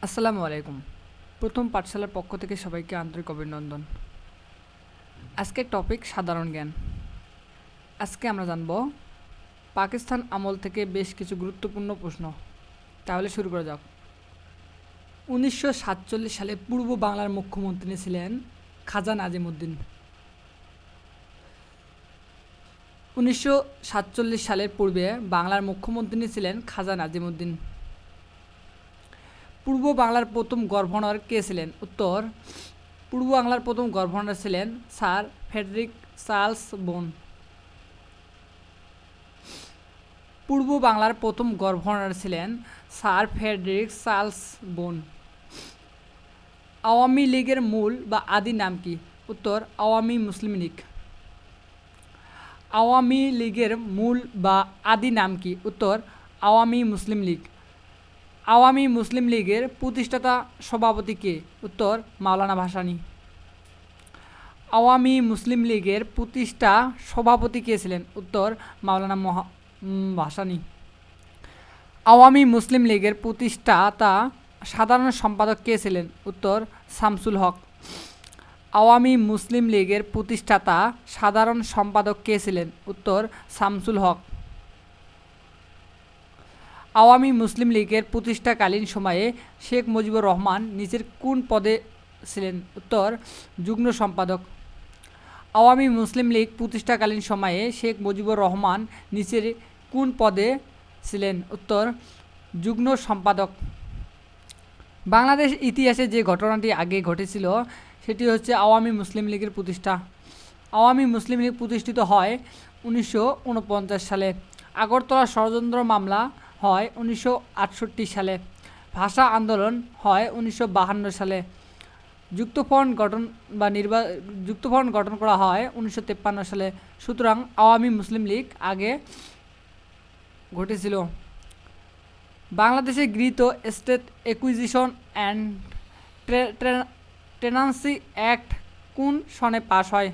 আসসালামু আলাইকুম। প্রথম পাঠশালার পক্ষ থেকে সবাইকে আন্তরিক অভিনন্দন। আজকের টপিক সাধারণ জ্ঞান। আজকে আমরা জানব পাকিস্তান আমল থেকে বেশ কিছু গুরুত্বপূর্ণ প্রশ্ন। তাহলে শুরু করা যাক। 1947 সালে পূর্ব বাংলার মুখ্যমন্ত্রী ছিলেন খাজা নাজিমউদ্দিন। 1947 সালের পূর্বে বাংলার মুখ্যমন্ত্রী ছিলেন খাজা নাজিমউদ্দিন। পূর্ব বাংলার প্রথম গভর্নর কে ছিলেন? উত্তর, পূর্ব বাংলার প্রথম গভর্নর ছিলেন স্যার ফ্রেডরিক চার্লস বোন। পূর্ব বাংলার প্রথম গভর্নর ছিলেন স্যার ফ্রেডরিক চার্লস বোন। আওয়ামী লীগের মূল বা আদি নাম কি? উত্তর, আওয়ামী মুসলিম লীগ। আওয়ামী লীগের মূল বা আদি নাম কি? উত্তর, আওয়ামী মুসলিম লীগ। আওয়ামী মুসলিম লীগের প্রতিষ্ঠাতা সভাপতি কে? উত্তর, মাওলানা ভাসানী। আওয়ামী মুসলিম লীগের প্রতিষ্ঠা সভাপতি কে ছিলেন? উত্তর, মাওলানা ভাসানী। আওয়ামী মুসলিম লীগের প্রতিষ্ঠাতা সাধারণ সম্পাদক কে ছিলেন? উত্তর, শামসুল হক। আওয়ামী মুসলিম লীগের প্রতিষ্ঠাতা সাধারণ সম্পাদক কে ছিলেন? উত্তর, শামসুল হক। আওয়ামী মুসলিম লীগের প্রতিষ্ঠাকালীন সময়ে শেখ মুজিবুর রহমান নিচের কোন পদে ছিলেন? উত্তর, যুগ্ম সম্পাদক। আওয়ামী মুসলিম লীগ প্রতিষ্ঠাকালীন সময়ে শেখ মুজিবুর রহমান নিচের কোন পদে ছিলেন? উত্তর, যুগ্ম সম্পাদক। বাংলাদেশ ইতিহাসে যে ঘটনাটি আগে ঘটেছিল সেটি হচ্ছে আওয়ামী মুসলিম লীগের প্রতিষ্ঠা। আওয়ামী মুসলিম লীগ প্রতিষ্ঠিত হয় 1949 সালে। আগরতলা ষড়যন্ত্র মামলা হয় 1968 সালে। ভাষা আন্দোলন হয় 1952 সালে। যুক্তফ্রন্ট গঠন করা হয় 1953 সালে। সুতরাং আওয়ামী মুসলিম লীগ আগে ঘটেছিল। বাংলাদেশে গৃহীত state acquisition and tenancy act কোন সনে পাশ হয়?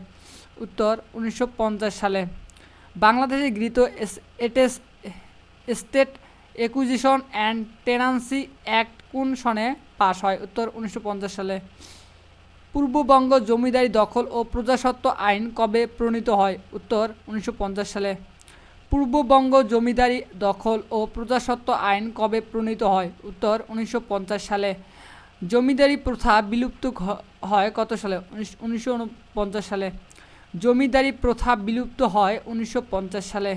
উত্তর, 1950 সালে। বাংলাদেশে গৃহীত state acquisition and tenancy act কোন সনে পাশ হয়? উত্তর, 1950 সালে। পূর্ববঙ্গ জমিদারি দখল ও প্রজাস্বত্ব আইন কবে প্রণীত হয়? উত্তর, 1950 সালে। পূর্ববঙ্গ জমিদারি দখল ও প্রজাস্বত্ব আইন কবে প্রণীত হয়? উত্তর, 1950 সালে। জমিদারি প্রথা বিলুপ্ত হয় কত সালে? 1949 সালে। জমিদারি প্রথা বিলুপ্ত হয় 1950 সালে।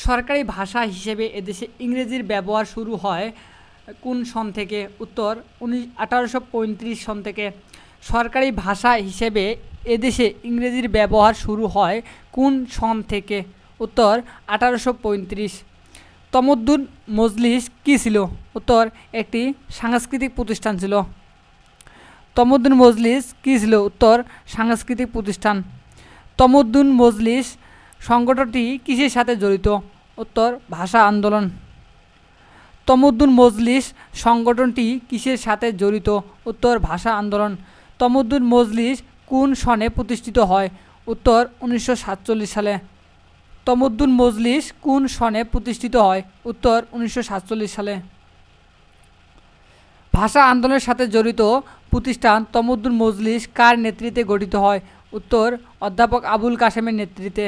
সরকারি ভাষা হিসেবে এদেশে ইংরেজির ব্যবহার শুরু হয় কোন সন থেকে? উত্তর, 1835 সন থেকে। সরকারি ভাষা হিসেবে এদেশে ইংরেজির ব্যবহার শুরু হয় কোন সন থেকে? উত্তর, 1835। তমদ্দুন মজলিস কী ছিল? উত্তর, একটি সাংস্কৃতিক প্রতিষ্ঠান ছিল। তমদ্দুন মজলিস কী ছিল? উত্তর, সাংস্কৃতিক প্রতিষ্ঠান। তমদ্দুন মজলিস সংগঠনটি কিসের সাথে জড়িত? উত্তর, ভাষা আন্দোলন। তমদ্দুন মজলিস সংগঠনটি কিসের সাথে জড়িত? উত্তর, ভাষা আন্দোলন। তমদ্দুন মজলিস কোন সনে প্রতিষ্ঠিত হয়? উত্তর, 1947 সালে। তমদ্দুন মজলিস কোন সনে প্রতিষ্ঠিত হয়? উত্তর, 1947 সালে। ভাষা আন্দোলনের সাথে জড়িত প্রতিষ্ঠান তমদ্দুন মজলিস কার নেতৃত্বে গঠিত হয়? উত্তর, অধ্যাপক আবুল কাসেমের নেতৃত্বে।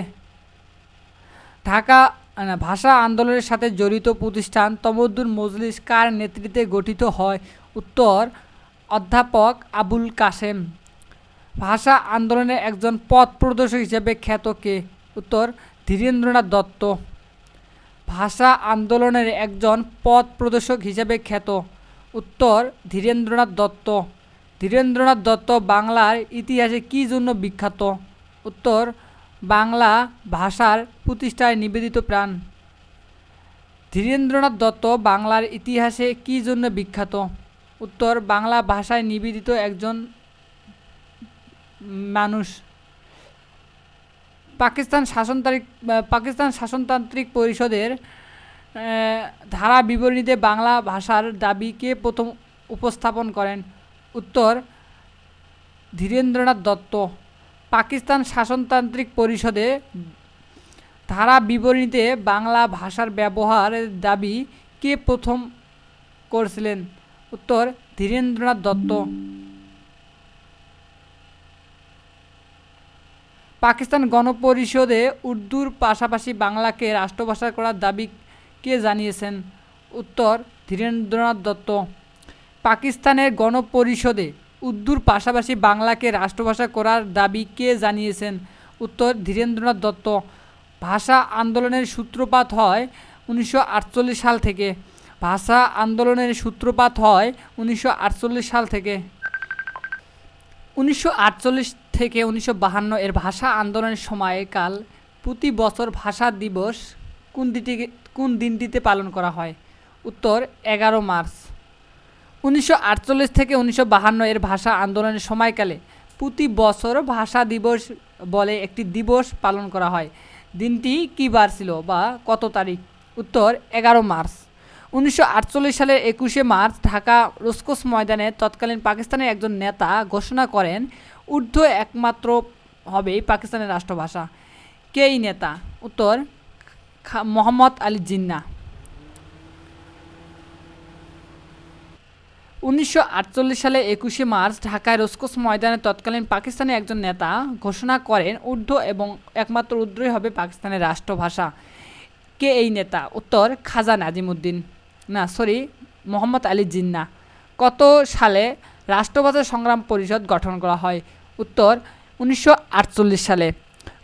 ভাষা আন্দোলনের সাথে জড়িত প্রতিষ্ঠান তমদ্দুন মজলিস কার নেতৃত্বে গঠিত হয়? উত্তর, অধ্যাপক আবুল কাসেম। ভাষা আন্দোলনের একজন পথ প্রদর্শক হিসেবে খ্যাত কে? উত্তর, ধীরেন্দ্রনাথ দত্ত। ভাষা আন্দোলনের একজন পথ প্রদর্শক হিসেবে খ্যাত। উত্তর, ধীরেন্দ্রনাথ দত্ত। ধীরেন্দ্রনাথ দত্ত বাংলার ইতিহাসে কী জন্য বিখ্যাত? উত্তর, বাংলা ভাষার প্রতিষ্ঠায় নিবেদিত প্রাণ। ধীরেন্দ্রনাথ দত্ত বাংলার ইতিহাসে কী জন্য বিখ্যাত? উত্তর, বাংলা ভাষায় নিবেদিত একজন মানুষ। পাকিস্তান শাসনতান্ত্রিক পরিষদের ধারা বিবরণীতে বাংলা ভাষার দাবি কে প্রথম উপস্থাপন করেন? উত্তর, ধীরেন্দ্রনাথ দত্ত। পাকিস্তান শাসনতান্ত্রিক পরিষদে ধারা বিবরণীতে বাংলা ভাষার ব্যবহারের দাবি কে প্রথম করছিলেন? উত্তর ধীরেন্দ্রনাথ দত্ত। পাকিস্তান গণপরিষদে উর্দুর পাশাপাশি বাংলাকে রাষ্ট্রভাষা করার দাবি কে জানিয়েছেন? উত্তর ধীরেন্দ্রনাথ দত্ত। পাকিস্তানের গণপরিষদে উর্দুর পাশাপাশি বাংলাকে রাষ্ট্রভাষা করার দাবি কে জানিয়েছেন? উত্তর ধীরেন্দ্রনাথ দত্ত। ভাষা আন্দোলনের সূত্রপাত হয় 1948 সাল থেকে। ভাষা আন্দোলনের সূত্রপাত হয় 1948 সাল থেকে। 1948 থেকে 1952 এর ভাষা আন্দোলনের সময়কাল প্রতি বছর ভাষা দিবস কোন দিনটিতে পালন করা হয়? উত্তর 11 মার্চ। 1948 থেকে 1952 এর ভাষা আন্দোলনের সময়কালে প্রতি বছর ভাষা দিবস বলে একটি দিবস পালন করা হয়। দিনটি কী বার ছিল বা কত তারিখ? উত্তর 11 মার্চ। 1948 সালের 21শে মার্চ ঢাকা রসকোস ময়দানে তৎকালীন পাকিস্তানের একজন নেতা ঘোষণা করেন উর্দু একমাত্র হবেই পাকিস্তানের রাষ্ট্রভাষা। কে এই নেতা? উত্তর মোহাম্মদ আলী জিন্নাহ। 1948 সালে 21শে মার্চ ঢাকায় রসকোস ময়দানে তৎকালীন পাকিস্তানের একজন নেতা ঘোষণা করেন উর্দু এবং একমাত্র উর্দুই হবে পাকিস্তানের রাষ্ট্রভাষা। কে এই নেতা? উত্তর খাজা নাজিমুদ্দিন মোহাম্মদ আলী জিন্নাহ। কত সালে রাষ্ট্রভাষা সংগ্রাম পরিষদ গঠন করা হয়? উত্তর 1948 সালে।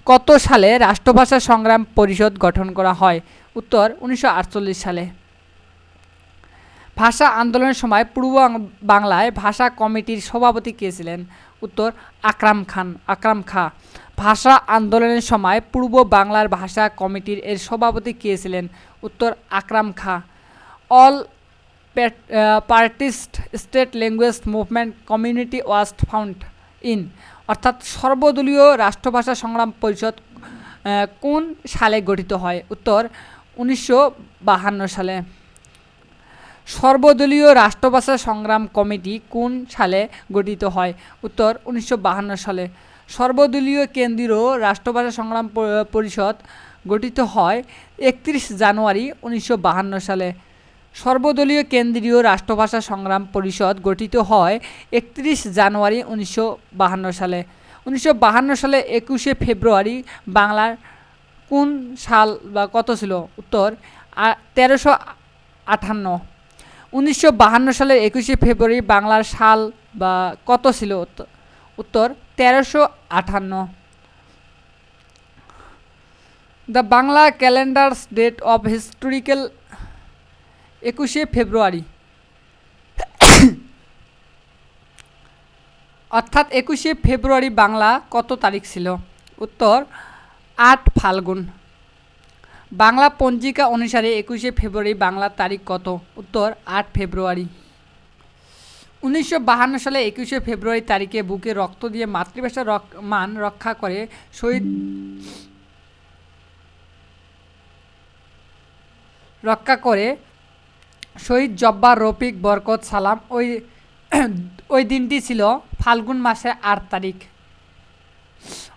কত সালে রাষ্ট্রভাষা সংগ্রাম পরিষদ গঠন করা হয়? উত্তর 1948 সালে। ভাষা আন্দোলনের সময় পূর্ব বাংলায় ভাষা কমিটির সভাপতি কে ছিলেন? উত্তর আকরাম খাঁ। ভাষা আন্দোলনের সময় পূর্ব বাংলার ভাষা কমিটির সভাপতি কে ছিলেন? উত্তর Akram Khan. All parties state language movement community was found in, অর্থাৎ সর্বদলীয় রাষ্ট্রভাষা সংগ্রাম পরিষদ কোন সালে গঠিত হয়? উত্তর 1952 সালে। সর্বদলীয় রাষ্ট্রভাষা সংগ্রাম কমিটি কোন সালে গঠিত হয়? উত্তর 1952 সালে। সর্বদলীয় কেন্দ্রীয় রাষ্ট্রভাষা সংগ্রাম পরিষদ গঠিত হয় 31 জানুয়ারি 1952 সালে। সর্বদলীয় কেন্দ্রীয় রাষ্ট্রভাষা সংগ্রাম পরিষদ গঠিত হয় 31 জানুয়ারি 1952 সালে। 1952 সালে 21শে ফেব্রুয়ারি বাংলার কোন সাল বা কত ছিল? উত্তর 1358। 1952 সালের 21শে ফেব্রুয়ারি বাংলার সাল বা কত ছিল? উত্তর 1358। The Bangla calendar's date of historical 21শে ফেব্রুয়ারি, অর্থাৎ 21শে ফেব্রুয়ারি বাংলা কত তারিখ ছিল? উত্তর 8 ফাল্গুন। বাংলা পঞ্জিকা অনুসারে 21শে ফেব্রুয়ারি বাংলার তারিখ কত? উত্তর 8 ফেব্রুয়ারি। 1952 সালে 21শে ফেব্রুয়ারি তারিখে বুকে রক্ত দিয়ে মাতৃভাষার মান রক্ষা করে শহীদ জব্বার রফিক বরকত সালাম ওই দিনটি ছিল ফাল্গুন মাসের 8 তারিখ।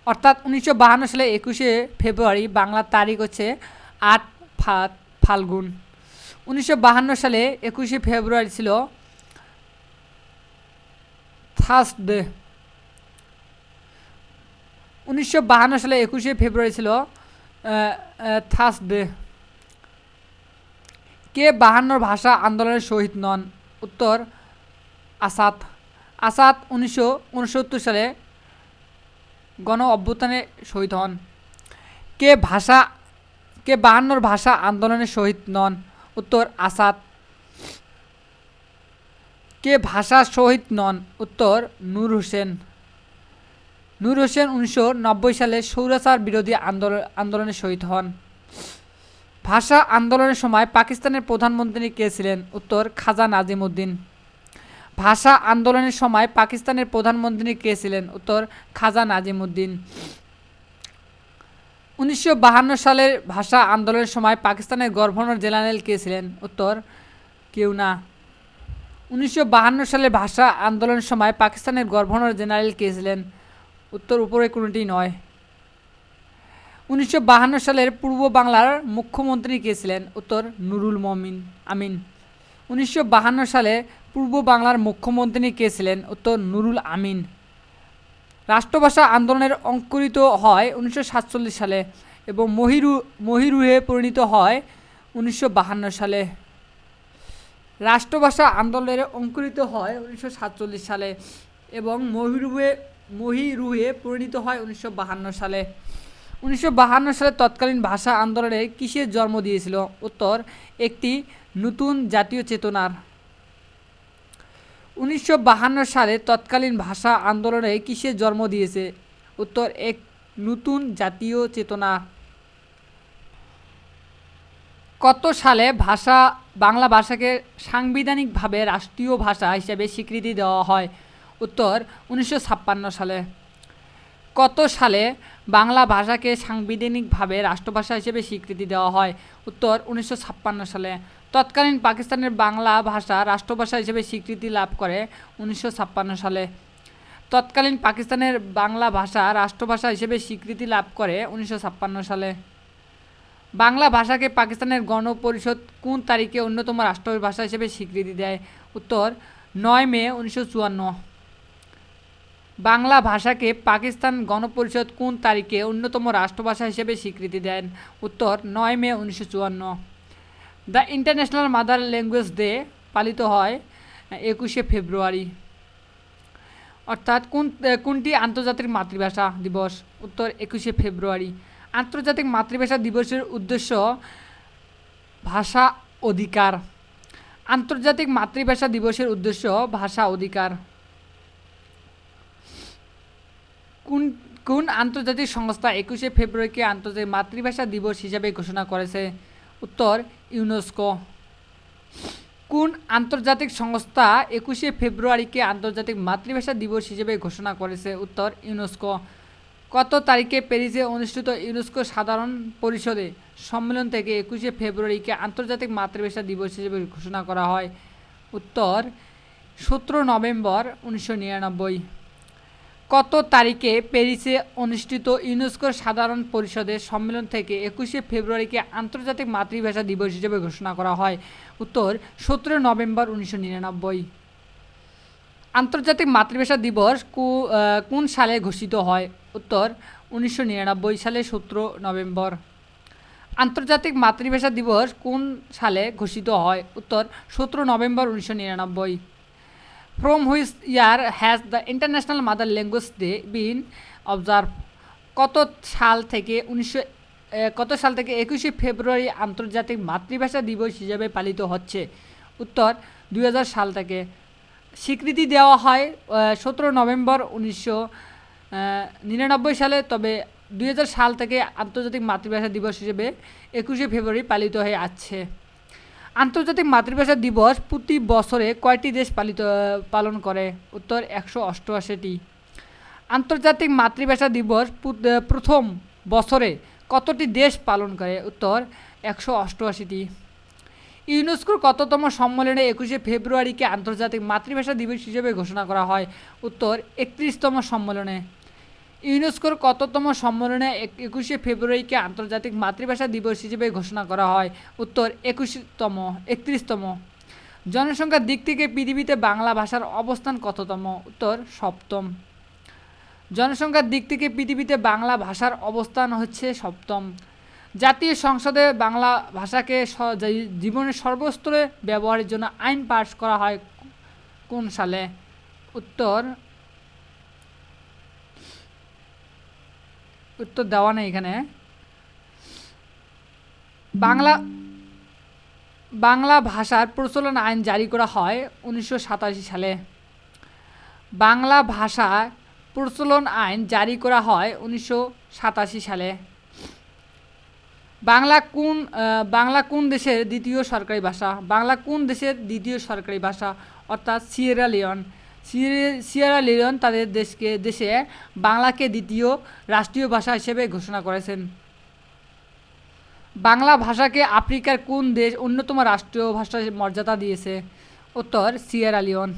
অর্থাৎ 1952 সালে 21শে ফেব্রুয়ারি বাংলার তারিখ হচ্ছে 8 ফাল্গুন। 1952 সালে 21শে ফেব্রুয়ারি ছিল থার্সডে। 1952 সালে 21শে ফেব্রুয়ারি ছিল থার্সডে। কে 52 ভাষা আন্দোলনের শহীদ নন? উত্তর আসাদ। 1969 সালে গণ অভ্যুত্থানে শহীদ হন। কে 52 ভাষা আন্দোলনের শহীদ নন? উত্তর আসাদ। কে ভাষা শহীদ নন? উত্তর নূর হোসেন। 1990 সালে স্বৈরাচার বিরোধী আন্দোলনে শহীদ হন। ভাষা আন্দোলনের সময় পাকিস্তানের প্রধানমন্ত্রী কে ছিলেন? উত্তর খাজা নাজিমুদ্দিন। ভাষা আন্দোলনের সময় পাকিস্তানের প্রধানমন্ত্রী কে ছিলেন? উত্তর খাজা নাজিমুদ্দিন। 1952 সালের ভাষা আন্দোলনের সময় পাকিস্তানের গভর্নর জেনারেল কে ছিলেন? উত্তর কেউ না। 1952 সালের ভাষা আন্দোলনের সময় পাকিস্তানের গভর্নর জেনারেল কে ছিলেন? উত্তর উপরে কোনোটি নয়। 1952 সালের পূর্ব বাংলার মুখ্যমন্ত্রী কে ছিলেন? উত্তর নুরুল আমিন। 1952 সালে পূর্ব বাংলার মুখ্যমন্ত্রী কে ছিলেন? উত্তর নুরুল আমিন। রাষ্ট্রভাষা আন্দোলনের অঙ্কুরিত হয় 1947 সালে এবং মহিরুহে পরিণত হয় 1952 সালে। রাষ্ট্রভাষা আন্দোলনের অঙ্কুরিত হয় 1947 সালে এবং মহিরুহে পরিণত হয় 1952 সালে। 1952 সালে তৎকালীন ভাষা আন্দোলনে কিসের জন্ম দিয়েছিল? উত্তর একটি নতুন জাতীয় চেতনার। 1952 সালে তৎকালীন ভাষা আন্দোলনে কিসের জন্ম দিয়েছে? উত্তর এক নতুন জাতীয় চেতনা। কত সালে বাংলা ভাষাকে সাংবিধানিকভাবে রাষ্ট্রীয় ভাষা হিসেবে স্বীকৃতি দেওয়া হয়? উত্তর 1956 সালে। কত সালে বাংলা ভাষাকে সাংবিধানিকভাবে রাষ্ট্রভাষা হিসেবে স্বীকৃতি দেওয়া হয়? উত্তর 1956 সালে। তৎকালীন পাকিস্তানের বাংলা ভাষা রাষ্ট্রভাষা হিসেবে স্বীকৃতি লাভ করে 1956 সালে। তৎকালীন পাকিস্তানের বাংলা ভাষা রাষ্ট্রভাষা হিসেবে স্বীকৃতি লাভ করে 1956 সালে। বাংলা ভাষাকে পাকিস্তানের গণপরিষদ কোন তারিখে অন্যতম রাষ্ট্রভাষা হিসেবে স্বীকৃতি দেয়? উত্তর 9 মে 1954। বাংলা ভাষাকে পাকিস্তান গণপরিষদ কোন তারিখে অন্যতম রাষ্ট্রভাষা হিসেবে স্বীকৃতি দেন? উত্তর 9 মে 1954। The international mother language day পালিত হয় 21শে ফেব্রুয়ারি। অর্থাৎ কোনটি আন্তর্জাতিক মাতৃভাষা দিবস? উত্তর 21শে ফেব্রুয়ারি। আন্তর্জাতিক মাতৃভাষা দিবসের উদ্দেশ্য ভাষা অধিকার। আন্তর্জাতিক মাতৃভাষা দিবসের উদ্দেশ্য ভাষা অধিকার। কোন আন্তর্জাতিক সংস্থা 21শে ফেব্রুয়ারিকে আন্তর্জাতিক মাতৃভাষা দিবস হিসাবে ঘোষণা করেছে? উত্তর ইউনেস্কো। কোন আন্তর্জাতিক সংস্থা 21শে ফেব্রুয়ারিকে আন্তর্জাতিক মাতৃভাষা দিবস হিসেবে ঘোষণা করেছে? উত্তর ইউনেস্কো। কত তারিখে প্যারিসে অনুষ্ঠিত ইউনেস্কো সাধারণ পরিষদে সম্মেলন থেকে 21শে ফেব্রুয়ারিকে আন্তর্জাতিক মাতৃভাষা দিবস হিসেবে ঘোষণা করা হয়? উত্তর 17 নভেম্বর 1999। কত তারিখে প্যারিসে অনুষ্ঠিত ইউনেস্কোর সাধারণ পরিষদের সম্মেলন থেকে 21শে ফেব্রুয়ারিকে আন্তর্জাতিক মাতৃভাষা দিবস হিসেবে ঘোষণা করা হয়? উত্তর 17 নভেম্বর 1999। আন্তর্জাতিক মাতৃভাষা দিবস কোন সালে ঘোষিত হয়? উত্তর 1999 সালে 17 নভেম্বর। আন্তর্জাতিক মাতৃভাষা দিবস কোন সালে ঘোষিত হয়? উত্তর 17 November 1999। From which year has the international mother language day bin observe? কত সাল থেকে 21শে ফেব্রুয়ারি আন্তর্জাতিক মাতৃভাষা দিবস হিসেবে পালিত হচ্ছে? উত্তর 2000 সাল থেকে। স্বীকৃতি দেওয়া হয় 17 নভেম্বর 1999 সালে, তবে 2000 সাল থেকে আন্তর্জাতিক মাতৃভাষা দিবস হিসেবে 21শে ফেব্রুয়ারি পালিত হয়ে আসছে। আন্তর্জাতিক মাতৃভাষা দিবস প্রতি বছরে কয়টি দেশ পালন করে? উত্তর 188টি। আন্তর্জাতিক মাতৃভাষা দিবস প্রথম বছরে কতটি দেশ পালন করে? উত্তর 188টি। ইউনেস্কোর কততম সম্মেলনে 21শে ফেব্রুয়ারিকে আন্তর্জাতিক মাতৃভাষা দিবস হিসেবে ঘোষণা করা হয়? উত্তর 31তম সম্মেলনে। ইউনেস্কোর কততম সম্মেলনে 21শে ফেব্রুয়ারিকে আন্তর্জাতিক মাতৃভাষা দিবস হিসেবে ঘোষণা করা হয়? উত্তর 31তম। জনসংখ্যার দিক থেকে পৃথিবীতে বাংলা ভাষার অবস্থান কততম? উত্তর 7ম। জনসংখ্যার দিক থেকে পৃথিবীতে বাংলা ভাষার অবস্থান হচ্ছে 7ম। জাতীয় সংসদে বাংলা ভাষাকে জীবনের সর্বস্তরে ব্যবহারের জন্য আইন পাস করা হয় কোন সালে? উত্তর দেওয়া নেই এখানে। বাংলা ভাষার প্রচলন আইন জারি করা হয় 1987 সালে। বাংলা ভাষা প্রচলন আইন জারি করা হয় 1987 সালে। বাংলা কোন দেশের দ্বিতীয় সরকারি ভাষা? বাংলা কোন দেশের দ্বিতীয় সরকারি ভাষা? অর্থাৎ সিয়েরা লিওন তাদের দেশে বাংলাকে দ্বিতীয় রাষ্ট্রীয় ভাষা হিসেবে ঘোষণা করেছেন। বাংলা ভাষাকে আফ্রিকার কোন দেশ অন্যতম রাষ্ট্রীয় ভাষার মর্যাদা দিয়েছে? উত্তর সিয়েরা লিওন।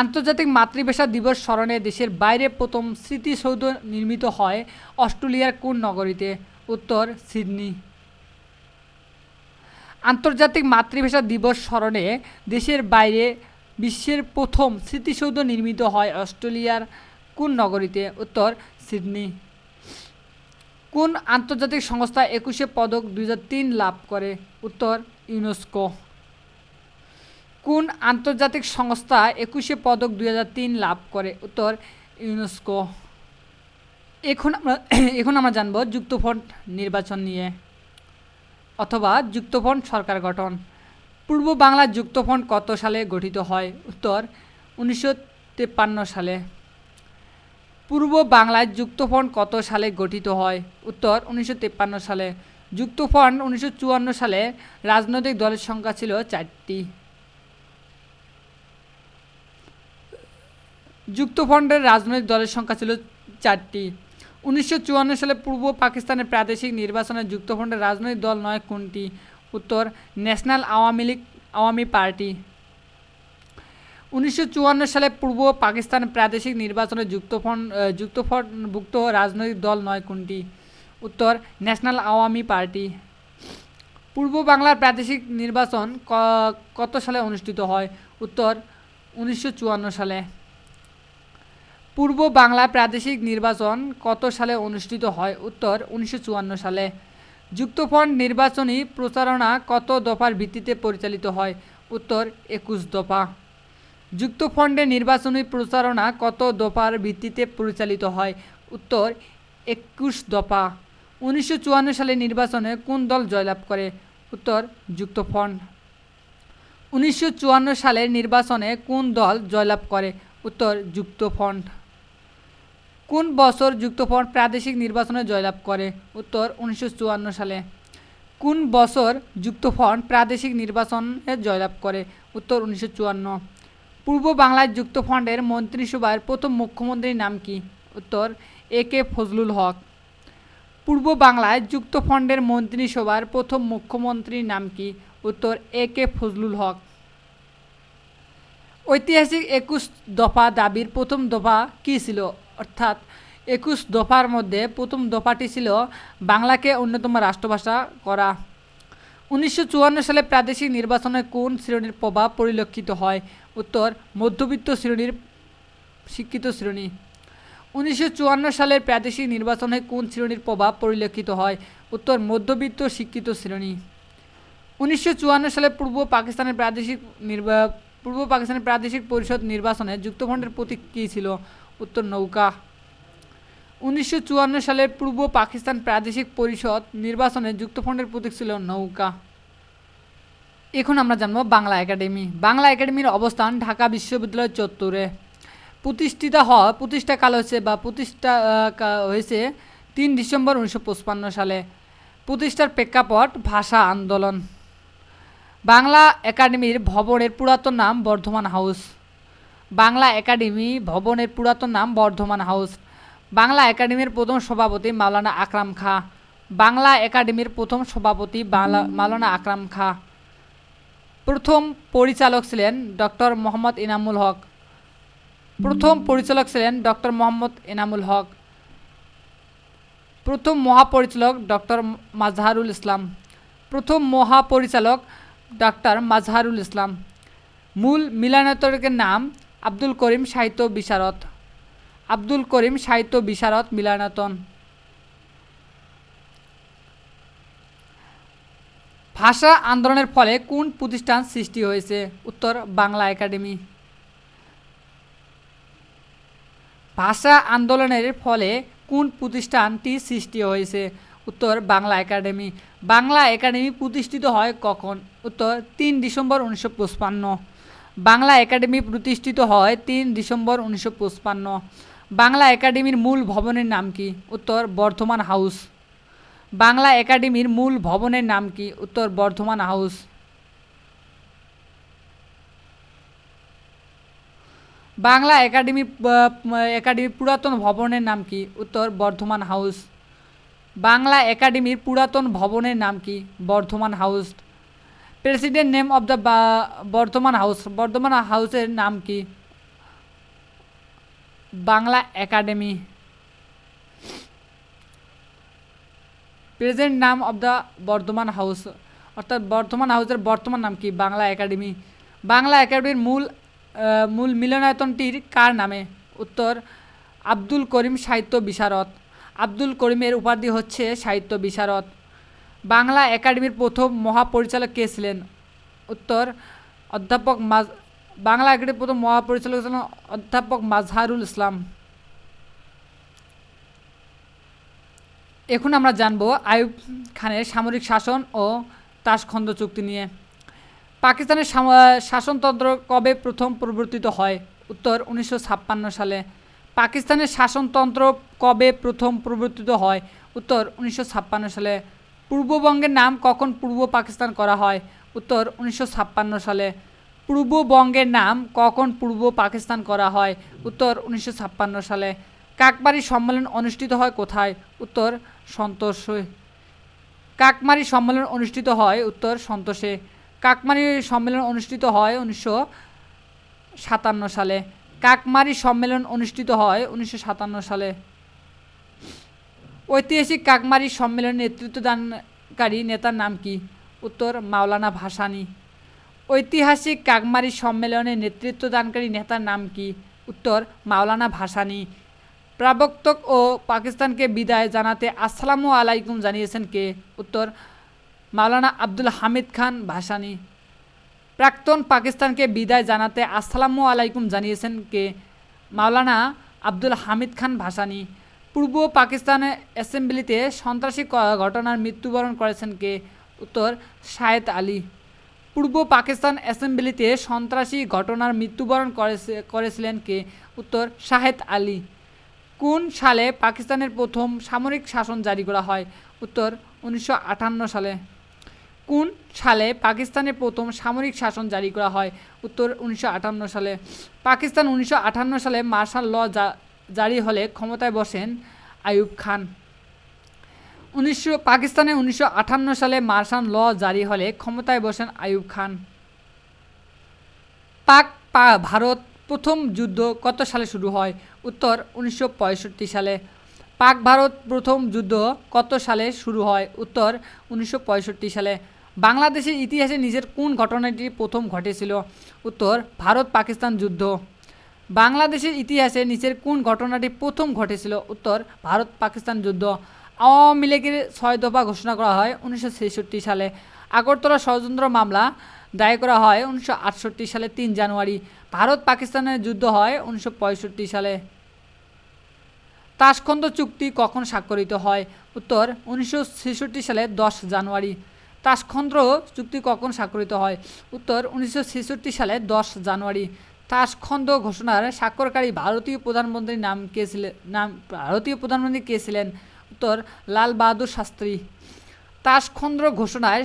আন্তর্জাতিক মাতৃভাষা দিবস স্মরণে দেশের বাইরে প্রথম স্মৃতিসৌধ নির্মিত হয় অস্ট্রেলিয়ার কোন নগরীতে? উত্তর সিডনি। আন্তর্জাতিক মাতৃভাষা দিবস স্মরণে দেশের বাইরে বিশ্বের প্রথম স্মৃতিসৌধ নির্মিত হয় অস্ট্রেলিয়ার কোন নগরীতে? উত্তর সিডনি। কোন আন্তর্জাতিক সংস্থা 21 পদক 2003 লাভ করে? উত্তর ইউনেস্কো। কোন আন্তর্জাতিক সংস্থা 21 পদক 2003 লাভ করে? উত্তর ইউনেস্কো। এখন আমরা জানব যুক্তফ্রন্ট নির্বাচন নিয়ে অথবা যুক্তফ্রন্ট সরকার গঠন। পূর্ব বাংলার যুক্তফ্রন্ট কত সালে গঠিত হয়? উত্তর 1953 সালে। পূর্ব বাংলায় যুক্তফ্রন্ট কত সালে গঠিত হয়? উত্তর 1953 সালে। যুক্তফ্রন্ট 1954 সালে রাজনৈতিক দলের সংখ্যা ছিল 4টি। যুক্তফ্রন্টের রাজনৈতিক দলের সংখ্যা ছিল 4টি। 1954 সালে পূর্ব পাকিস্তানের প্রাদেশিক নির্বাচনে যুক্তফ্রন্টের রাজনৈতিক দল নয় কোনটি? উত্তর ন্যাশনাল আওয়ামী পার্টি। 1954 সালে পূর্ব পাকিস্তানের প্রাদেশিক নির্বাচনে যুক্তফ্রন্টভুক্ত রাজনৈতিক দল নয় কোনটি? উত্তর ন্যাশনাল আওয়ামী পার্টি। পূর্ব বাংলার প্রাদেশিক নির্বাচন কত সালে অনুষ্ঠিত হয়? উত্তর 1954 সালে। পূর্ব বাংলার প্রাদেশিক নির্বাচন কত সালে অনুষ্ঠিত হয়? উত্তর 1954 সালে। যুক্তফ্রন্ট নির্বাচনী প্রচারণা কত দফার ভিত্তিতে পরিচালিত হয়? উত্তর 21 দফা। যুক্তফ্রন্টের নির্বাচনী প্রচারণা কত দফার ভিত্তিতে পরিচালিত হয়? উত্তর 21 দফা। 1954 সালে নির্বাচনে কোন দল জয়লাভ করে? উত্তর যুক্তফ্রন্ট। 1954 সালের নির্বাচনে কোন দল জয়লাভ করে? উত্তর যুক্তফ্রন্ট। কোন বছর যুক্তফ্রন্ট প্রাদেশিক নির্বাচনে জয়লাভ করে? উত্তর 1954 সালে। কোন বছর যুক্তফ্রন্ট প্রাদেশিক নির্বাচনে জয়লাভ করে? উত্তর 1954। পূর্ব বাংলায় যুক্তফ্রন্টের মন্ত্রিসভার প্রথম মুখ্যমন্ত্রীর নাম কি? উত্তর A.K. ফজলুল হক। পূর্ব বাংলায় যুক্তফ্রন্টের মন্ত্রিসভার প্রথম মুখ্যমন্ত্রীর নাম কি? উত্তর A.K. ফজলুল হক। ঐতিহাসিক 21 দফা দাবির প্রথম দফা কী ছিল? অর্থাৎ 21 দফার মধ্যে প্রথম দফাটি ছিল বাংলাকে অন্যতম রাষ্ট্রভাষা করা। 1954 সালে প্রাদেশিক নির্বাচনে কোন শ্রেণীর প্রভাব পরিলক্ষিত হয়? উত্তর মধ্যবিত্ত শ্রেণীর শিক্ষিত শ্রেণী। 1954 সালের প্রাদেশিক নির্বাচনে কোন শ্রেণীর প্রভাব পরিলক্ষিত হয়? উত্তর মধ্যবিত্ত শিক্ষিত শ্রেণী। 1954 সালে পূর্ব পাকিস্তানের প্রাদেশিক পরিষদ নির্বাচনে যুক্তফ্রন্টের প্রতীক কী ছিল? উত্তর নৌকা। 1954 সালের পূর্ব পাকিস্তান প্রাদেশিক পরিষদ নির্বাচনে যুক্তফ্রন্টের প্রতীক ছিল নৌকা। এখন আমরা জানব বাংলা একাডেমি। বাংলা একাডেমির অবস্থান ঢাকা বিশ্ববিদ্যালয় চত্বরে। প্রতিষ্ঠাকাল হয়েছে 3 ডিসেম্বর 1955 সালে। প্রতিষ্ঠার প্রেক্ষাপট ভাষা আন্দোলন। বাংলা একাডেমির ভবনের পুরাতন নাম বর্ধমান হাউস। বাংলা একাডেমি ভবনের পুরাতন নাম বর্ধমান হাউস। বাংলা একাডেমির প্রথম সভাপতি মাওলানা আকরাম খাঁ। বাংলা একাডেমির প্রথম সভাপতি মাওলানা আকরাম খাঁ। প্রথম পরিচালক ছিলেন ডক্টর মোহাম্মদ ইনামুল হক। প্রথম পরিচালক ছিলেন ডক্টর মোহাম্মদ ইনামুল হক। প্রথম মহাপরিচালক ডক্টর মাজহারুল ইসলাম। প্রথম মহাপরিচালক ডক্টর মাজহারুল ইসলাম। মূল মিলনায়তনের নাম আব্দুল করিম সাহিত্য বিশারদ। আব্দুল করিম সাহিত্য বিশারদ মিলনায়তন। ভাষা আন্দোলনের ফলে কোন প্রতিষ্ঠান সৃষ্টি হয়েছে? উত্তর বাংলা একাডেমি। ভাষা আন্দোলনের ফলে কোন প্রতিষ্ঠানটি সৃষ্টি হয়েছে? উত্তর বাংলা একাডেমি। বাংলা একাডেমি প্রতিষ্ঠিত হয় কখন? উত্তর 3 ডিসেম্বর 1955। বাংলা একাডেমি প্রতিষ্ঠিত হয় 3 ডিসেম্বর 1955। বাংলা একাডেমির মূল ভবনের নাম কি? উত্তর বর্ধমান হাউস। বাংলা একাডেমির মূল ভবনের নাম কি? উত্তর বর্ধমান হাউস। বাংলা একাডেমির পুরাতন ভবনের নাম কি? উত্তর বর্ধমান হাউস। বাংলা একাডেমির পুরাতন ভবনের নাম কি? Bardhaman house. President name of the Bardhaman house. Bardhaman হাউসের নাম কি? বাংলা একাডেমি। প্রেজেন্ট নাম অব দ্য বর্ধমান হাউস। অর্থাৎ বর্ধমান হাউসের বর্তমান নাম কি? বাংলা একাডেমি। বাংলা একাডেমির মূল মিলনায়তনটির কার নামে? উত্তর আব্দুল করিম সাহিত্য বিশারদ। আব্দুল করিমের উপাধি হচ্ছে সাহিত্য বিশারদ। বাংলা একাডেমির প্রথম মহাপরিচালক কে ছিলেন? উত্তর অধ্যাপক বাংলা একাডেমির প্রথম মহাপরিচালক ছিলেন অধ্যাপক মাজহারুল ইসলাম। এখন আমরা জানব আইয়ুব খানের সামরিক শাসন ও তাশখন্দ চুক্তি নিয়ে। পাকিস্তানের শাসনতন্ত্র কবে প্রথম প্রবর্তিত হয়? উত্তর 1956 সালে। পাকিস্তানের শাসনতন্ত্র কবে প্রথম প্রবর্তিত হয়? উত্তর 1956 সালে। পূর্ববঙ্গের নাম কখন পূর্ব পাকিস্তান করা হয়? উত্তর 1956 সালে। পূর্ববঙ্গের নাম কখন পূর্ব পাকিস্তান করা হয়? উত্তর 1956 সালে। কাকমারি সম্মেলন অনুষ্ঠিত হয় কোথায়? উত্তর সন্তোষে। কাকমারি সম্মেলন অনুষ্ঠিত হয় উত্তর সন্তোষে। কাকমারি সম্মেলন অনুষ্ঠিত হয় 1957 সালে। কাকমারি সম্মেলন অনুষ্ঠিত হয় 1957 সালে। ঐতিহাসিক কাকমারি সম্মেলনে নেতৃত্বদানকারী নেতার নাম কি? উত্তর মাওলানা ভাসানী। ঐতিহাসিক কাকমারি সম্মেলনে নেতৃত্বদানকারী নেতার নাম কি? উত্তর মাওলানা ভাসানী। প্রবর্তক ও পাকিস্তানকে বিদায় জানাতে আসসালামু আলাইকুম জানিয়েছেন কে? উত্তর মাওলানা আব্দুল হামিদ খান ভাসানী। প্রাক্তন পাকিস্তানকে বিদায় জানাতে আসসালামু আলাইকুম জানিয়েছেন কে? মাওলানা আব্দুল হামিদ খান ভাসানী। পূর্ব পাকিস্তানে অ্যাসেম্বলিতে সন্ত্রাসী ঘটনার মৃত্যুবরণ করেছেন কে? উত্তর শাহেদ আলী। পূর্ব পাকিস্তান অ্যাসেম্বলিতে সন্ত্রাসী ঘটনার মৃত্যুবরণ করেছিলেন কে? উত্তর শাহেদ আলী। কোন সালে পাকিস্তানের প্রথম সামরিক শাসন জারি করা হয়? উত্তর 1958 সালে। কোন সালে পাকিস্তানের প্রথম সামরিক শাসন জারি করা হয়? উত্তর 1958 সালে। পাকিস্তান 1958 সালে মার্শাল ল জারি হলে ক্ষমতায় বসেন আইয়ুব খান। পাকিস্তানে 1958 সালে মার্শাল ল জারি হলে ক্ষমতায় বসেন আইয়ুব খান। ভারত প্রথম যুদ্ধ কত সালে শুরু হয়? উত্তর 1965 সালে। পাক ভারত প্রথম যুদ্ধ কত সালে শুরু হয়? উত্তর 1965 সালে। বাংলাদেশের ইতিহাসে নিচের কোন ঘটনাটি প্রথম ঘটেছিল? উত্তর ভারত পাকিস্তান যুদ্ধ। বাংলাদেশের ইতিহাসে নিচের কোন ঘটনাটি প্রথম ঘটেছিল? উত্তর ভারত পাকিস্তান যুদ্ধ। আওয়ামী লীগের 6 দফা ঘোষণা করা হয় 1966 সালে। আগরতলা ষড়যন্ত্র মামলা দায়ের করা হয় 1968 সালে 3 জানুয়ারি। ভারত পাকিস্তানের যুদ্ধ হয় 1965 সালে। তাশখন্দ চুক্তি কখন স্বাক্ষরিত হয়? উত্তর 1966 সালে 10 জানুয়ারি। তাশখন্দ চুক্তি কখন স্বাক্ষরিত হয়? উত্তর 1966 সালে 10 জানুয়ারি। তাশখন্দ ঘোষণার স্বাক্ষরকারী ভারতীয় প্রধানমন্ত্রী কে ছিলেন? উত্তর লাল বাহাদুর শাস্ত্রী। তাশখন্দ ঘোষণায়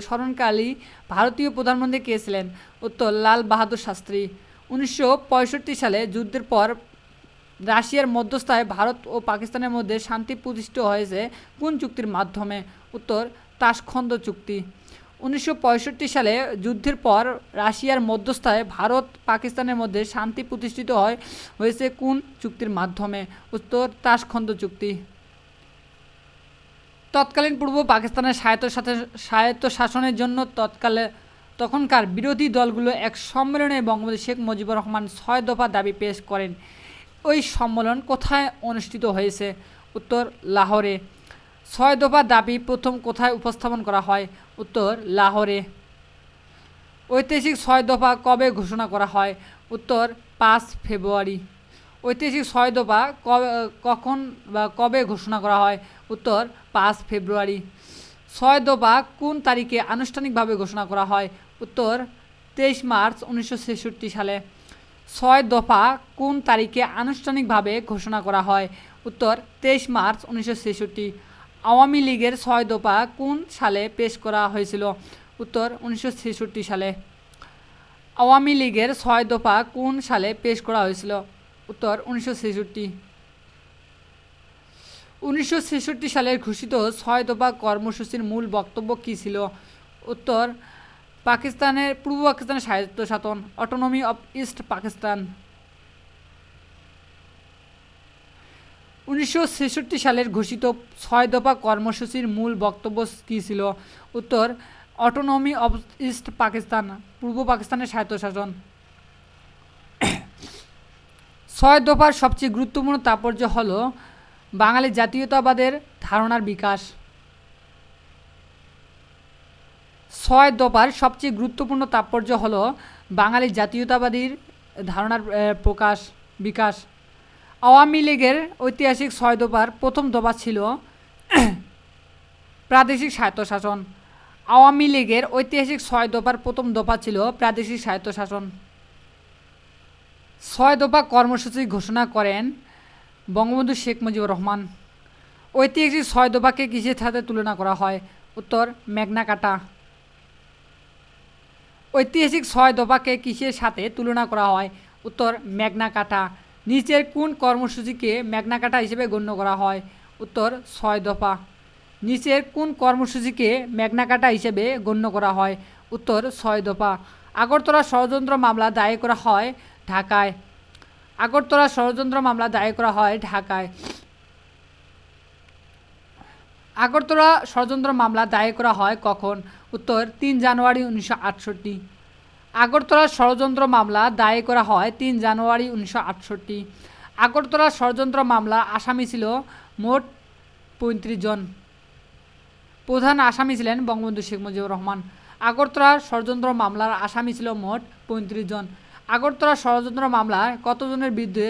স্মরণকালী ভারতীয় প্রধানমন্ত্রী কে ছিলেন? উত্তর লাল বাহাদুর শাস্ত্রী। 1965 সালে যুদ্ধের পর রাশিয়ার মধ্যস্থায় ভারত ও পাকিস্তানের মধ্যে শান্তি প্রতিষ্ঠিত হয়েছে কোন চুক্তির মাধ্যমে? উত্তর তাশখন্দ চুক্তি। 1965 সালে যুদ্ধের পর রাশিয়ার মধ্যস্থায় ভারত পাকিস্তানের মধ্যে শান্তি প্রতিষ্ঠিত হয়েছে কোন চুক্তির মাধ্যমে? উত্তর তাশখন্দ চুক্তি। তৎকালীন পূর্ব পাকিস্তানের স্বায়ত্ত শাসনের জন্য তখনকার বিরোধী দলগুলো এক সম্মেলনে বঙ্গবন্ধু শেখ মুজিবুর রহমান 6 দফা দাবি পেশ করেন। ওই সম্মেলন কোথায় অনুষ্ঠিত হয়েছে? উত্তর লাহোরে। 6 দফা দাবি প্রথম কোথায় উপস্থাপন করা হয়? উত্তর লাহোরে। ঐতিহাসিক 6 দফা কবে ঘোষণা করা হয়? উত্তর 5 ফেব্রুয়ারি। ঐতিহাসিক 6 দফা কখন বা কবে ঘোষণা করা হয়? উত্তর 5 ফেব্রুয়ারি। 6 দফা কোন তারিখে আনুষ্ঠানিকভাবে ঘোষণা করা হয়? উত্তর 23 মার্চ 1966 সালে। 6 দফা কোন তারিখে আনুষ্ঠানিকভাবে ঘোষণা করা হয়? উত্তর 23 মার্চ 1966। আওয়ামী লীগের 6 দফা কোন সালে পেশ করা হয়েছিল? উত্তর 1966 সালে। আওয়ামী লীগের 6 দফা কোন সালে পেশ করা হয়েছিল? উত্তর 1966। 1966 সালের ঘোষিত 6 দফা কর্মসূচির মূল বক্তব্য কী ছিল? উত্তর পূর্ব পাকিস্তানের স্বায়ত্তশাসন, অটোনমি অফ ইস্ট পাকিস্তান। 1966 সালের ঘোষিত 6 দফা কর্মসূচির মূল বক্তব্য কী ছিল? উত্তর, অটোনমি অব ইস্ট পাকিস্তান, পূর্ব পাকিস্তানের স্বায়ত্তশাসন। 6 দফার সবচেয়ে গুরুত্বপূর্ণ তাৎপর্য হল বাঙালি জাতীয়তাবাদের ধারণার বিকাশ। 6 দফার সবচেয়ে গুরুত্বপূর্ণ তাৎপর্য হল বাঙালি জাতীয়তাবাদীর ধারণার বিকাশ। আওয়ামী লীগের ঐতিহাসিক 6 দফার প্রথম দফা ছিল প্রাদেশিক স্বায়ত্তশাসন। আওয়ামী লীগের ঐতিহাসিক 6 দফার প্রথম দফা ছিল প্রাদেশিক স্বায়ত্তশাসন। 6 দফা কর্মসূচি ঘোষণা করেন বঙ্গবন্ধু শেখ মুজিবুর রহমান। ঐতিহাসিক 6 দফাকে কিসের সাথে তুলনা করা হয়? উত্তর, ম্যাগনা কার্টা। ঐতিহাসিক 6 দফাকে কিসের সাথে তুলনা করা হয়? উত্তর, ম্যাগনা কার্টা। নিচের কোন কর্মসূচিকে ম্যাগনা কার্টা হিসেবে গণ্য করা হয়? উত্তর, 6 দফা। নিচের কোন কর্মসূচিকে ম্যাগনা কার্টা হিসেবে গণ্য করা হয়? উত্তর, 6 দফা। আগরতলা ষড়যন্ত্র মামলা দায়ের করা হয় ঢাকায়। আগরতলা ষড়যন্ত্র মামলা দায়ের করা হয় ঢাকায়। আগরতলা ষড়যন্ত্র মামলা দায়ের করা হয় কখন? উত্তর, 3 জানুয়ারি 1968। আগরতলা ষড়যন্ত্র মামলা দায়ের করা হয় 3 জানুয়ারি 1968। আগরতলা ষড়যন্ত্র মামলা আসামি ছিল মোট 35 জন। প্রধান আসামি ছিলেন বঙ্গবন্ধু শেখ মুজিবুর রহমান। আগরতলা ষড়যন্ত্র মামলার আসামি ছিল মোট 35 জন। আগরতলা ষড়যন্ত্র মামলায় কতজনের বিরুদ্ধে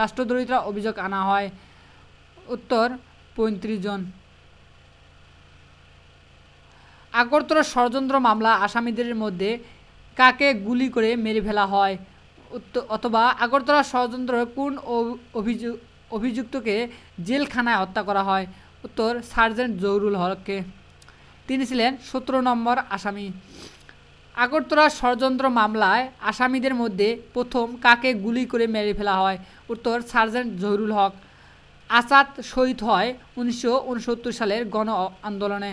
রাষ্ট্রদ্রোহিতার অভিযোগ আনা হয়? উত্তর, 35 জন। আগরতলা ষড়যন্ত্র মামলা আসামিদের মধ্যে কাকে গুলি করে মেরে ফেলা হয়? অথবা আগরতলা ষড়যন্ত্রের কোন অভিযুক্তকে জেলখানায় হত্যা করা হয়? উত্তর, সার্জেন্ট জহুরুল হককে। তিনি ছিলেন 17 নম্বর আসামি। আগরতলা ষড়যন্ত্র মামলায় আসামিদের মধ্যে প্রথম কাকে গুলি করে মেরে ফেলা হয়? উত্তর, সার্জেন্ট জহুরুল হক। আসাদ শহীদ হয় 1969 সালের গণ আন্দোলনে।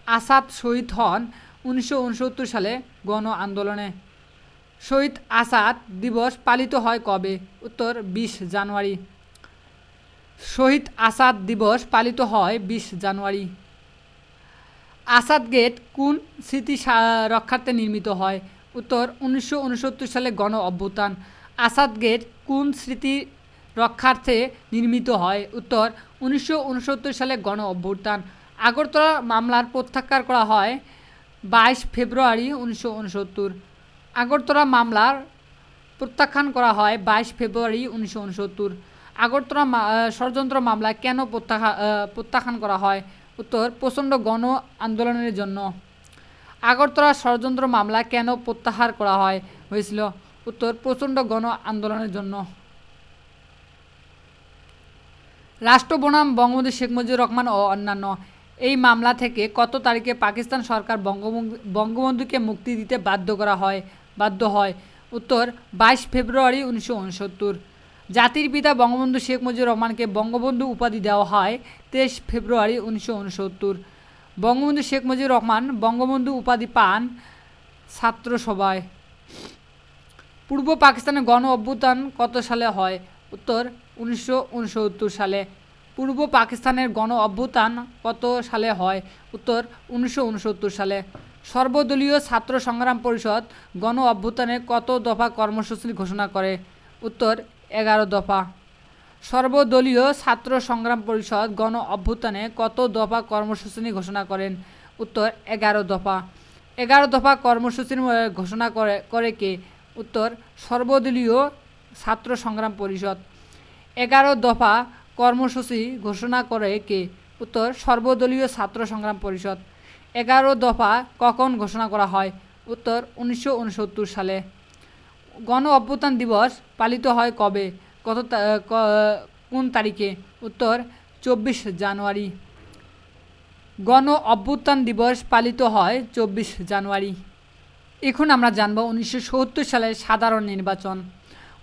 আসাদ শহীদ হন 1969 সালে গণ আন্দোলনে। শহীদ আসাদ দিবস পালিত হয় কবে? উত্তর, 20 জানুয়ারি। শহীদ আসাদ দিবস পালিত হয় 20 জানুয়ারি। আসাদ গেট কোন স্মৃতি রক্ষার্থে নির্মিত হয়? উত্তর, 1969 সালে গণ অভ্যুত্থান। আসাদ গেট কোন স্মৃতি রক্ষার্থে নির্মিত হয়? উত্তর, 1969 সালে গণ অভ্যুত্থান। আগরতলা মামলার প্রত্যাহার করা হয় 22 ফেব্রুয়ারি 1969। আগরতলা মামলার প্রত্যাখ্যান করা হয় 22 ফেব্রুয়ারি 1969। আগরতলা ষড়যন্ত্র মামলা কেন প্রত্যাখ্যান করা হয়? উত্তর, প্রচণ্ড গণ আন্দোলনের জন্য। আগরতলা ষড়যন্ত্র মামলা কেন প্রত্যাহার করা হয়েছিল? উত্তর, প্রচণ্ড গণ আন্দোলনের জন্য। রাষ্ট্র বনাম বঙ্গবন্ধু শেখ মুজিবুর রহমান ও অন্যান্য, এই মামলা থেকে কত তারিখে পাকিস্তান সরকার বঙ্গবন্ধুকে মুক্তি দিতে বাধ্য হয়? উত্তর, 22 ফেব্রুয়ারি 1969। জাতির পিতা বঙ্গবন্ধু শেখ মুজিবুর রহমানকে বঙ্গবন্ধু উপাধি দেওয়া হয় 23 ফেব্রুয়ারি 1969। বঙ্গবন্ধু শেখ মুজিবুর রহমান বঙ্গবন্ধু উপাধি পান ছাত্র সভায়। পূর্ব পাকিস্তানের গণ অভ্যুত্থান কত সালে হয়? উত্তর, 1969 সালে। পূর্ব পাকিস্তানের গণ অভ্যুত্থান কত সালে হয়? উত্তর, 1969 সালে। সর্বদলীয় ছাত্র সংগ্রাম পরিষদ গণ অভ্যুত্থানে কত দফা কর্মসূচি ঘোষণা করে? উত্তর, 11 দফা। সর্বদলীয় ছাত্র সংগ্রাম পরিষদ গণ অভ্যুত্থানে কত দফা কর্মসূচি ঘোষণা করেন? উত্তর, 11 দফা। 11 দফা কর্মসূচির ঘোষণা করে কে? উত্তর, সর্বদলীয় ছাত্র সংগ্রাম পরিষদ। 11 দফা কর্মসূচি ঘোষণা করে কে? উত্তর, সর্বদলীয় ছাত্র সংগ্রাম পরিষদ। 11 দফা কখন ঘোষণা করা হয়? উত্তর, 1969 সালে। গণ অভ্যুত্থান দিবস পালিত হয় কবে? কোন তারিখে? উত্তর, 24 জানুয়ারি। গণ অভ্যুত্থান দিবস পালিত হয় 24 জানুয়ারি। এখন আমরা জানব 1970 সালের সাধারণ নির্বাচন।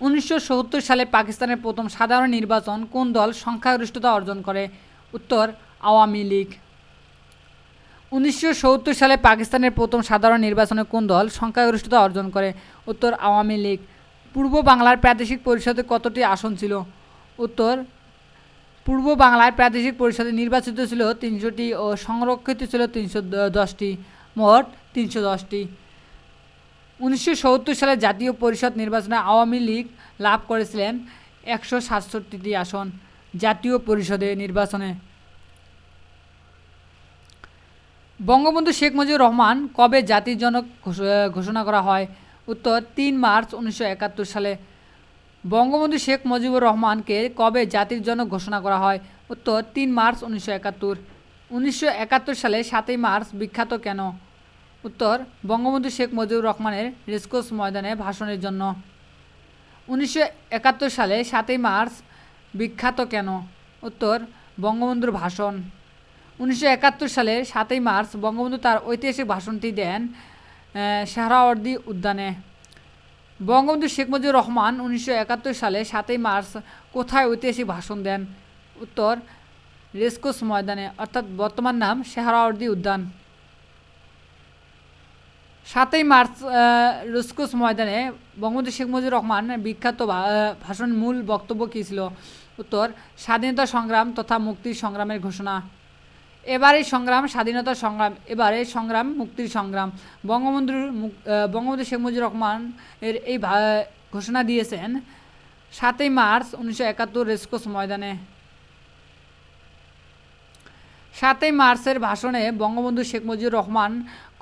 1970 সালে পাকিস্তানের প্রথম সাধারণ নির্বাচন কোন দল সংখ্যাগরিষ্ঠতা অর্জন করে? উত্তর, আওয়ামী লীগ। 1970 সালে পাকিস্তানের প্রথম সাধারণ নির্বাচনে কোন দল সংখ্যাগরিষ্ঠতা অর্জন করে? উত্তর, আওয়ামী লীগ। পূর্ব বাংলার প্রাদেশিক পরিষদে কতটি আসন ছিল? উত্তর, পূর্ব বাংলায় প্রাদেশিক পরিষদে নির্বাচিত ছিল 300টি ও সংরক্ষিত ছিল 310টি, মোট 310টি। 1970 সালে জাতীয় পরিষদ নির্বাচনে আওয়ামী লীগ লাভ করেছিলেন 167টি আসন। জাতীয় পরিষদের নির্বাচনে বঙ্গবন্ধু শেখ মুজিবুর রহমান কবে জাতির জনক ঘোষণা করা হয়? উত্তর 3 মার্চ 1971 সালে। বঙ্গবন্ধু শেখ মুজিবুর রহমানকে কবে জাতির জনক ঘোষণা করা হয়? উত্তর 3 মার্চ 1971। 1971 সালে 7ই মার্চ বিখ্যাত কেন? উত্তর বঙ্গবন্ধু শেখ মুজিবুর রহমানের রেসকোর্স ময়দানে ভাষণের জন্য। 1971 সালে 7ই মার্চ বিখ্যাত কেন? উত্তর বঙ্গবন্ধুর ভাষণ। 1971 সালে 7ই মার্চ বঙ্গবন্ধু তার ঐতিহাসিক ভাষণটি দেন সোহরাওয়ার্দী উদ্যানে। বঙ্গবন্ধু শেখ মুজিবুর রহমান 1971 সালে 7ই মার্চ কোথায় ঐতিহাসিক ভাষণ দেন? উত্তর রেসকোর্স ময়দানে, অর্থাৎ বর্তমান নাম সোহরাওয়ার্দী উদ্যান। 7ই মার্চ রেসকোর্স ময়দানে বঙ্গবন্ধু শেখ মুজিবুর রহমান বিখ্যাত ভাষণ মূল বক্তব্য কী ছিল? উত্তর স্বাধীনতা সংগ্রাম তথা মুক্তির সংগ্রামের ঘোষণা। এবারের সংগ্রাম স্বাধীনতা সংগ্রাম, এবারের সংগ্রাম মুক্তির সংগ্রাম। বঙ্গবন্ধু শেখ মুজিবুর রহমান এর এই ঘোষণা দিয়েছেন 7ই মার্চ 1971 রেসকোর্স ময়দানে। 7ই মার্চের ভাষণে বঙ্গবন্ধু শেখ মুজিবুর রহমান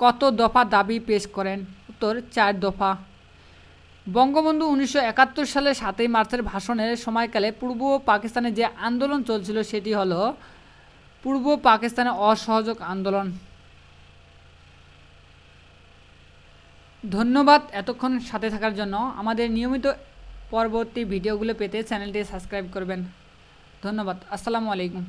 কত দফা দাবি পেশ করেন? উত্তর 4 দফা। বঙ্গবন্ধু 1971 সালে 7ই মার্চের ভাষণের সময়কালে পূর্ব পাকিস্তানে যে আন্দোলন চলছিল সেটি হলো পূর্ব পাকিস্তানে অসহযোগ আন্দোলন। ধন্যবাদ এতক্ষণ সাথে থাকার জন্য। আমাদের নিয়মিত পরবর্তী ভিডিওগুলো পেতে চ্যানেলটি সাবস্ক্রাইব করবেন। ধন্যবাদ। আসসালামু আলাইকুম।